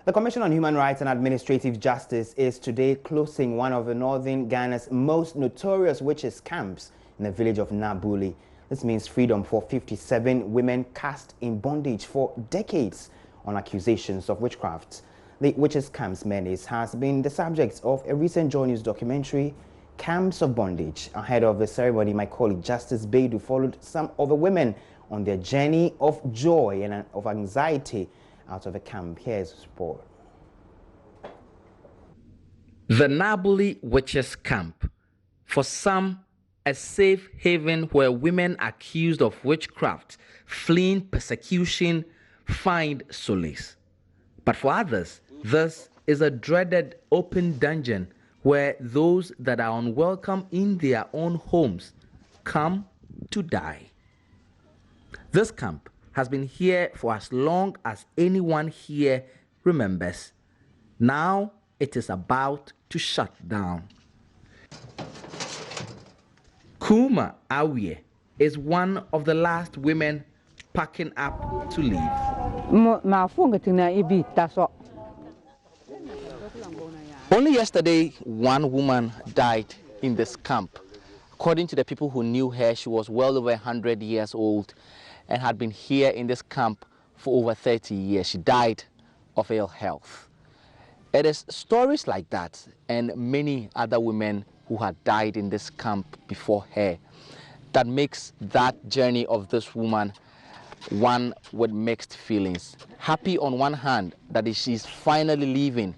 The Commission on Human Rights and Administrative Justice is today closing one of the northern Ghana's most notorious witches' camps in the village of Nabuli. This means freedom for 57 women cast in bondage for decades on accusations of witchcraft. The witches' camp's menace has been the subject of a recent JoyNews documentary, Camps of Bondage. Ahead of the ceremony, my colleague Justice Beidu followed some of the women on their journey of joy and of anxiety out of the camp. Here's the report. The Nabuli Witches Camp. For some, a safe haven where women accused of witchcraft, fleeing persecution, find solace. But for others, this is a dreaded open dungeon where those that are unwelcome in their own homes come to die. This camp has been here for as long as anyone here remembers. Now it is about to shut down. Kuma Awie is one of the last women packing up to leave. Only yesterday, one woman died in this camp. According to the people who knew her, she was well over 100 years old and had been here in this camp for over 30 years. She died of ill health. It is stories like that and many other women who had died in this camp before her that makes that journey of this woman one with mixed feelings. Happy on one hand that she's finally leaving,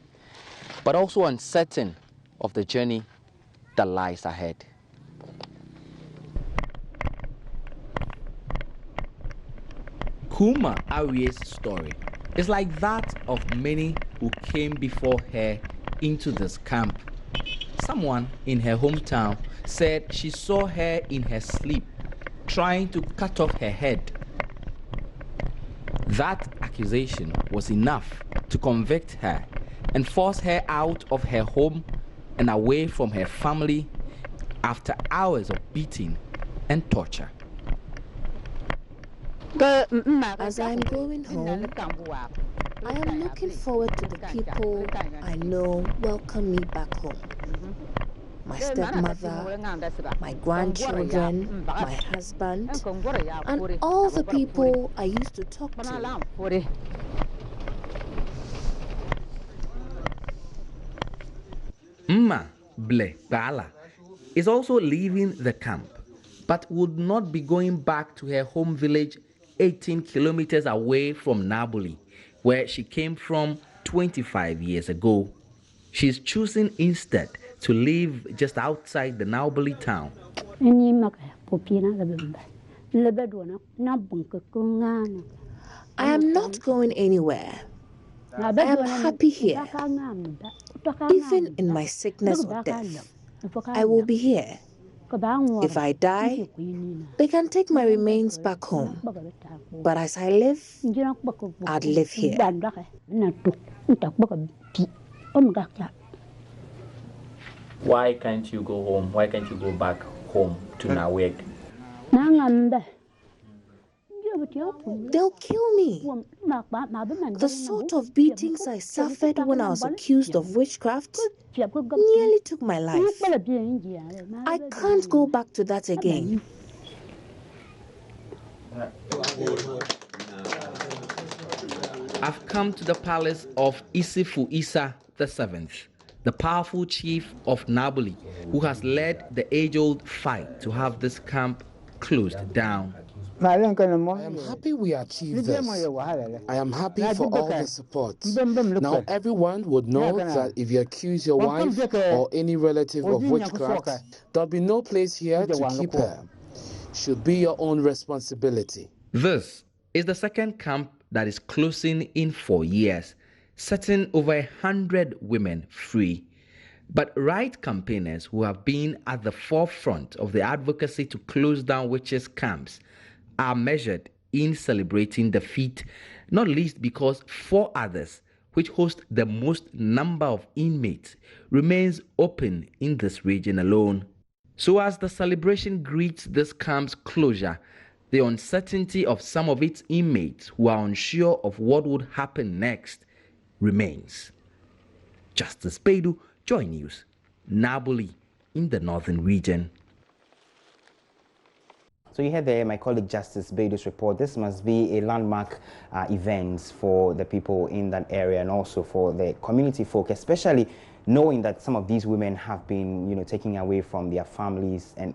but also uncertain of the journey that lies ahead. Kuma Awie's story is like that of many who came before her into this camp. Someone in her hometown said she saw her in her sleep trying to cut off her head. That accusation was enough to convict her and force her out of her home and away from her family after hours of beating and torture. As I'm going home, I am looking forward to the people I know welcome me back home. My stepmother, my grandchildren, my husband, and all the people I used to talk to. Mma Ble Bala is also leaving the camp, but would not be going back to her home village 18 kilometers away from Nabuli, where she came from 25 years ago. She's choosing instead to live just outside the Nabuli town. I am not going anywhere. I am happy here. Even in my sickness or death, I will be here. If I die, they can take my remains back home. But as I live, I'd live here. Why can't you go home? Why can't you go back home to Nawek? They'll kill me. The sort of beatings I suffered when I was accused of witchcraft nearly took my life. I can't go back to that again. I've come to the palace of Isifu Isa VII, the powerful chief of Nabuli, who has led the age-old fight to have this camp closed down. I am happy we achieved this. I am happy for all the support. Now everyone would know that if you accuse your wife or any relative of witchcraft, there'll be no place here to keep her. Should be your own responsibility. This is the second camp that is closing in 4 years, setting over 100 women free. But right campaigners who have been at the forefront of the advocacy to close down witches' camps are measured in celebrating the feat, not least because 4 others, which host the most number of inmates, remains open in this region alone. So as the celebration greets this camp's closure, the uncertainty of some of its inmates who are unsure of what would happen next remains. Justice Beidou, Joy News, Nabuli in the northern region. So you heard there my colleague Justice Beidou's report. This must be a landmark event for the people in that area and also for the community folk, especially knowing that some of these women have been, you know, taken away from their families and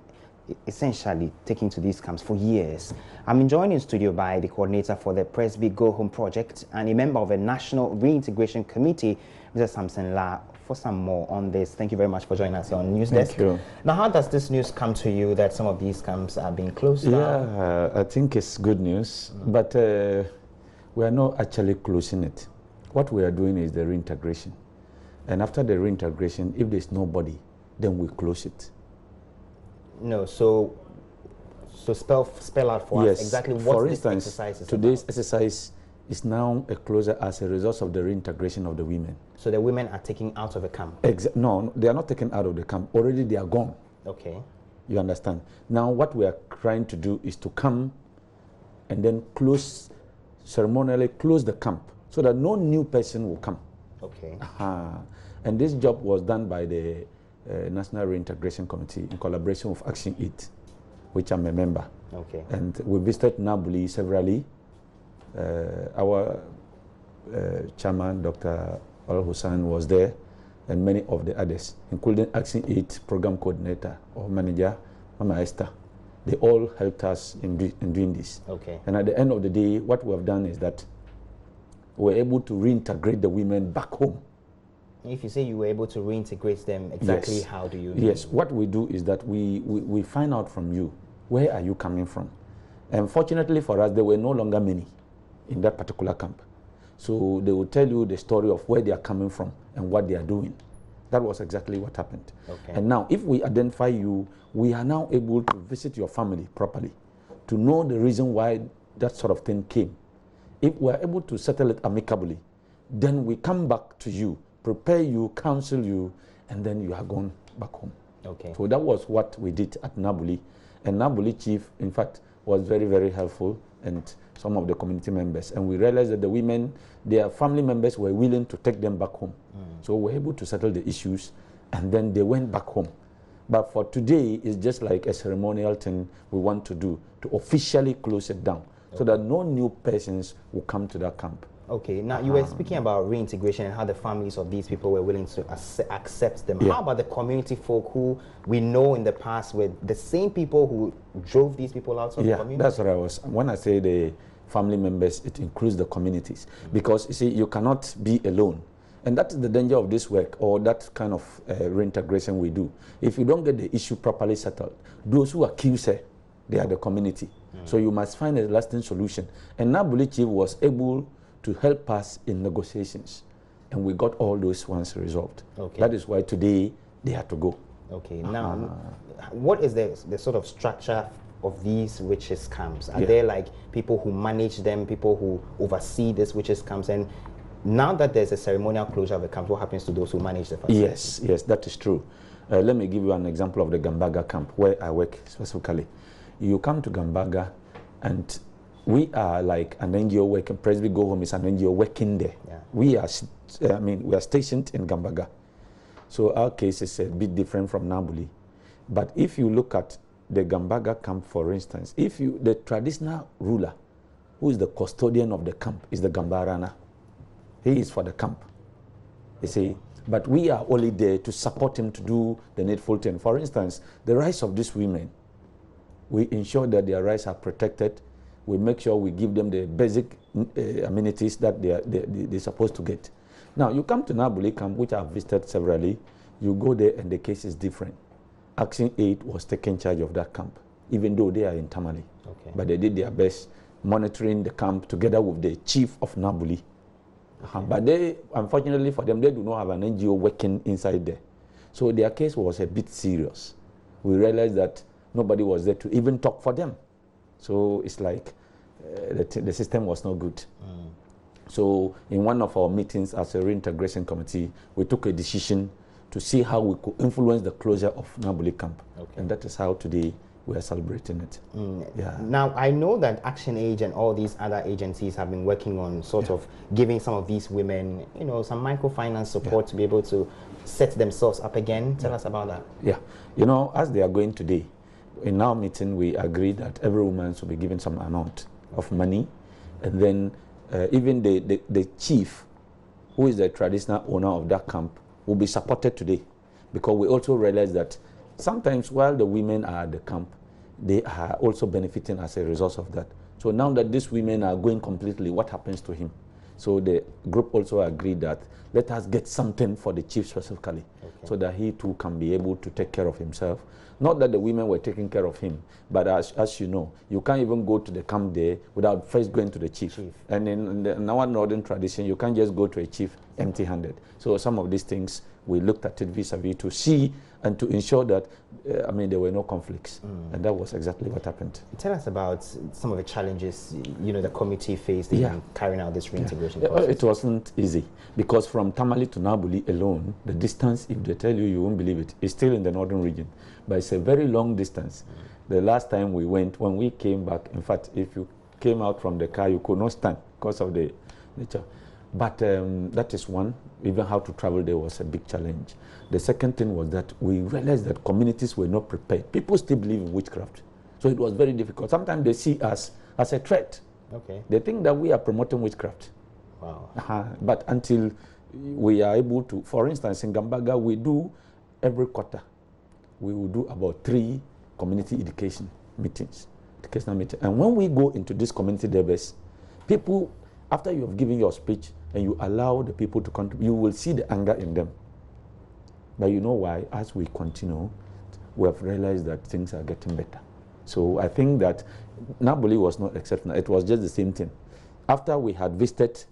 essentially taken to these camps for years. I'm joined in studio by the coordinator for the Presby Go Home project and a member of a national reintegration committee, Mr. Samson Loar, for some more on this. Thank you very much for joining us on News Desk. Thank you. Now, how does this news come to you that some of these camps are being closed down? Yeah, I think it's good news, but we are not actually closing it. What we are doing is the reintegration. And after the reintegration, if there's nobody, then we close it. No, so spell out for us exactly what this exercise is today's about. exercise is now a closure as a result of the reintegration of the women. So the women are taken out of the camp? No, they are not taken out of the camp. Already they are gone. Okay. You understand? Now what we are trying to do is to come and then ceremonially close the camp so that no new person will come. Okay. And this job was done by the National Reintegration Committee in collaboration with Action 8, which I'm a member. Okay. And we visited Nabuli severally. Our chairman, Dr. Al-Hussein, was there, and many of the others, including Action 8 program coordinator or manager, Mama Esther. They all helped us in doing this. Okay. And at the end of the day, what we have done is that we're able to reintegrate the women back home. If you say you were able to reintegrate them, exactly yes. How do you? Yes, what we do is that we find out from you, where are you coming from? And fortunately for us, there were no longer many in that particular camp. So they will tell you the story of where they are coming from and what they are doing. That was exactly what happened. Okay. And now, if we identify you, we are now able to visit your family properly, to know the reason why that sort of thing came. If we are able to settle it amicably, then we come back to you, prepare you, counsel you, and then you are gone back home. Okay. So that was what we did at Nabuli. And Nabuli chief, in fact, was very, very helpful, and some of the community members. And we realized that the women, their family members were willing to take them back home. So we were able to settle the issues, and then they went back home. But for today, it's just like a ceremonial thing we want to do, to officially close it down, so that no new persons will come to that camp. Okay, now you were speaking about reintegration and how the families of these people were willing to accept them. Yeah. How about the community folk who we know in the past were the same people who drove these people out of the community? That's what I was. When I say the family members, it includes the communities. Because, you see, you cannot be alone. And that is the danger of this work, or that kind of reintegration we do. If you don't get the issue properly settled, those who accuse her, they are the community. So you must find a lasting solution. And Nabuli Chief was able to help us in negotiations, and we got all those ones resolved. Okay. That is why today they had to go. Okay, now, what is the sort of structure of these witches camps? Are Yeah. there like people who manage them, people who oversee these witches camps? And now that there's a ceremonial closure of the camps, what happens to those who manage the facilities? Yes, that is true. Let me give you an example of the Gambaga camp, where I work specifically. You come to Gambaga, and we are like an NGO working. Presby Go Home is an NGO working there. Yeah. We are stationed in Gambaga. So our case is a bit different from Nabuli. But if you look at the Gambaga camp, for instance, the traditional ruler, who is the custodian of the camp, is the Gambarana. He is for the camp. You see, but we are only there to support him to do the needful thing. For instance, the rights of these women, we ensure that their rights are protected. We make sure we give them the basic amenities that they're supposed to get. Now, you come to Nabuli camp, which I've visited severally. You go there and the case is different. Action 8 was taking charge of that camp, even though they are in Tamale. Okay. But they did their best monitoring the camp together with the chief of Nabuli. But they, unfortunately for them, they do not have an NGO working inside there. So their case was a bit serious. We realized that nobody was there to even talk for them. So it's like the system was not good. So in one of our meetings as a reintegration committee, we took a decision to see how we could influence the closure of Nabuli camp. Okay. And that is how today we are celebrating it. Yeah. Now, I know that Action Age and all these other agencies have been working on sort of giving some of these women, you know, some microfinance support to be able to set themselves up again. Tell us about that. Yeah. You know, as they are going today, in our meeting, we agreed that every woman should be given some amount of money, and then even the chief, who is the traditional owner of that camp, will be supported today, because we also realize that sometimes while the women are at the camp, they are also benefiting as a result of that. So now that these women are going completely, what happens to him? So the group also agreed that let us get something for the chief specifically, so that he too can be able to take care of himself. Not that the women were taking care of him, but as you know, you can't even go to the camp there without first going to the chief. And in our northern tradition, you can't just go to a chief empty-handed. So some of these things, we looked at it vis-a-vis to see and to ensure that, I mean, there were no conflicts. And that was exactly what happened. Tell us about some of the challenges, you know, the committee faced in carrying out this reintegration process. It wasn't easy, because from Tamale to Nabuli alone, the distance, if they tell you, you won't believe it, is still in the northern region. But it's a very long distance. The last time we went, when we came back, in fact, if you came out from the car, you could not stand because of the nature. But that is one. Even how to travel there was a big challenge. The second thing was that we realized that communities were not prepared. People still believe in witchcraft. So it was very difficult. Sometimes they see us as a threat. They think that we are promoting witchcraft. But until we are able to, for instance, in Gambaga, we do every quarter, we will do about 3 community education meetings. And when we go into this community debates, people, after you have given your speech and you allow the people to contribute, you will see the anger in them. But you know why? As we continue, we have realized that things are getting better. So I think that Nabuli was not exceptional. It was just the same thing. After we had visited,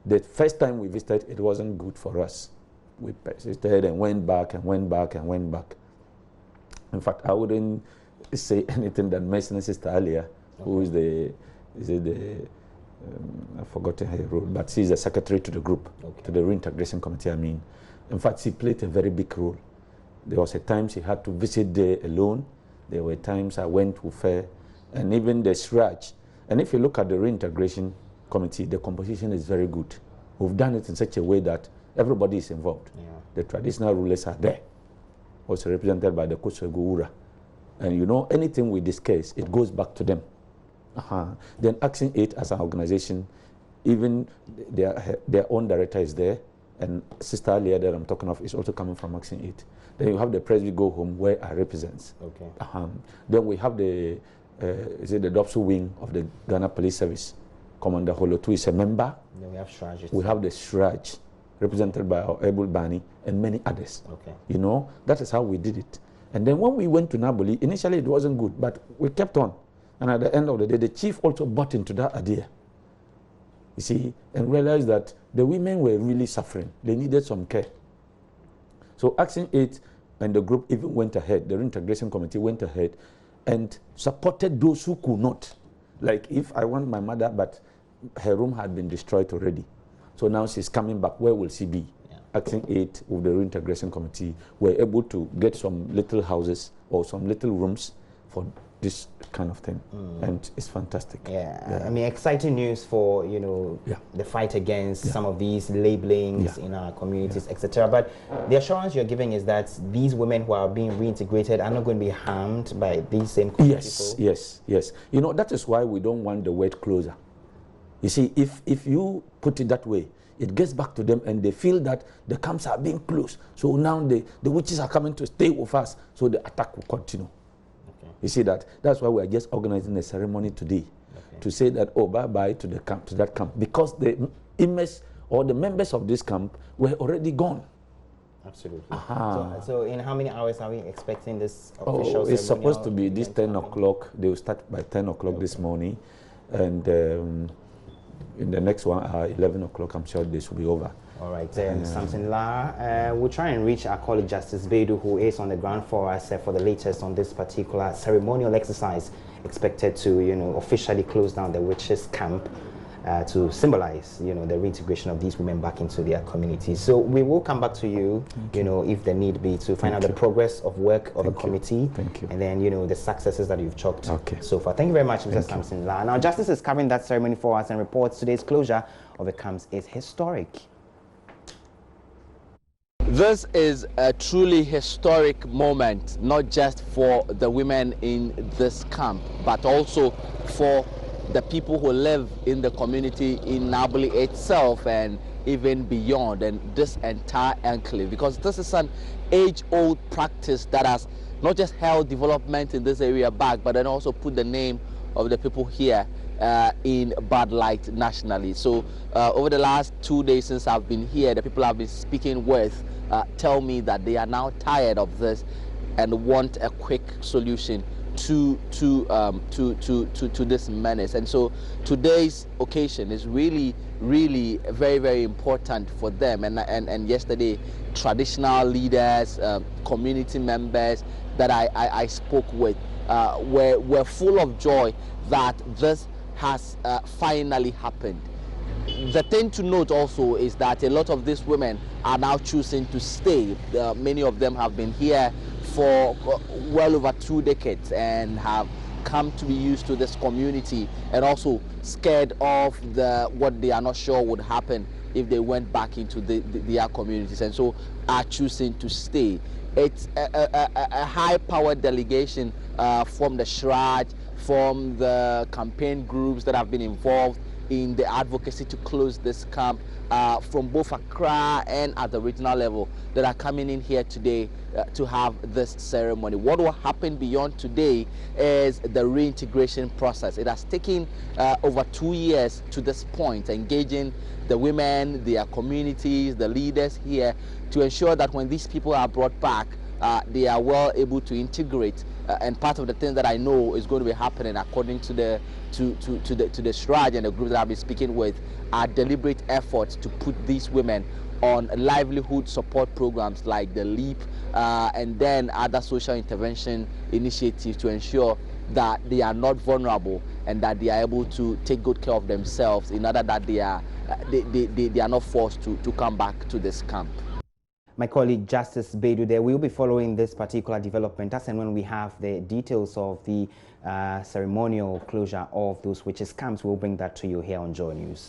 the first time we visited, it wasn't good for us. We persisted and went back and went back and went back. In fact, I wouldn't say anything that mentioned Sister Alia, who is I've forgotten her role, but she's the secretary to the group, to the reintegration committee, I mean. In fact, she played a very big role. There was a time she had to visit there alone. There were times I went with her, and even the Sraj. And if you look at the reintegration committee, the composition is very good. We've done it in such a way that everybody is involved. The traditional rulers are there, also represented by the Kusegura. And you know, anything we discuss, it goes back to them. Then Action 8 as an organization, even their own director is there, and Sister Alia that I'm talking of is also coming from Action 8. Then you have the Presby Go Home, where I represent. Then we have the Dopsu wing of the Ghana Police Service. Commander Holotu is a member. Then we have Shraj. We have the Shraj, represented by our Able Bani and many others. You know, that is how we did it. And then when we went to Nabuli, initially it wasn't good, but we kept on. And at the end of the day, the chief also bought into that idea. You see, and realized that the women were really suffering. They needed some care. So Action 8 and the group even went ahead, the reintegration committee went ahead and supported those who could not. Like if I want my mother, but her room had been destroyed already. So now she's coming back, where will she be? Action 8 with the reintegration committee were able to get some little houses or some little rooms for this kind of thing, and it's fantastic. I mean, exciting news for, you know, the fight against some of these labelings in our communities, etc. But the assurance you're giving is that these women who are being reintegrated are not going to be harmed by these same people. Yes. You know, that is why we don't want the word closer. You see, if you put it that way, it gets back to them and they feel that the camps are being closed. So now the witches are coming to stay with us, so the attack will continue. You see that? That's why we are just organizing a ceremony today to say that, oh, bye-bye to the camp, to that camp, because the image or the members of this camp were already gone. Absolutely. So in how many hours are we expecting this official ceremony? It's supposed to be this 10 o'clock. They will start by 10 o'clock this morning, and in the next 1 hour, 11 o'clock, I'm sure this will be over. All right, Samson Loar, we'll try and reach our colleague Justice Bedu, who is on the ground for us for the latest on this particular ceremonial exercise expected to, you know, officially close down the witches' camp. to symbolize, you know, the reintegration of these women back into their communities. So we will come back to you, you know, if the need be, to find out the progress of work of the committee. Thank you. And then, you know, the successes that you've chalked so far. Thank you very much, Mr. Samson Loar. Now, Justice is covering that ceremony for us and reports today's closure of the camps is historic. This is a truly historic moment, not just for the women in this camp, but also for the people who live in the community in Nabuli itself and even beyond, and this entire enclave, because this is an age-old practice that has not just held development in this area back, but then also put the name of the people here in bad light nationally. So over the last 2 days since I've been here, the people I've been speaking with tell me that they are now tired of this and want a quick solution to this menace. And so today's occasion is really very, very important for them. And yesterday, traditional leaders, community members that I spoke with were full of joy that this has finally happened. The thing to note also is that a lot of these women are now choosing to stay. Many of them have been here for well over 2 decades and have come to be used to this community, and also scared of what they are not sure would happen if they went back into their communities, and so are choosing to stay. It's a high-powered delegation from the Shraj, from the campaign groups that have been involved in the advocacy to close this camp, from both Accra and at the regional level, that are coming in here today to have this ceremony. What will happen beyond today is the reintegration process. It has taken over 2 years to this point, engaging the women, their communities, the leaders here, to ensure that when these people are brought back, they are well able to integrate. And part of the things that I know is going to be happening, according to the Shraj and the group that I've been speaking with, are deliberate efforts to put these women on livelihood support programs like the LEAP and then other social intervention initiatives to ensure that they are not vulnerable and that they are able to take good care of themselves, in order that they are not forced to come back to this camp. My colleague Justice Beidou there will be following this particular development as and when we have the details of the ceremonial closure of those witches camps. We'll bring that to you here on JoyNews.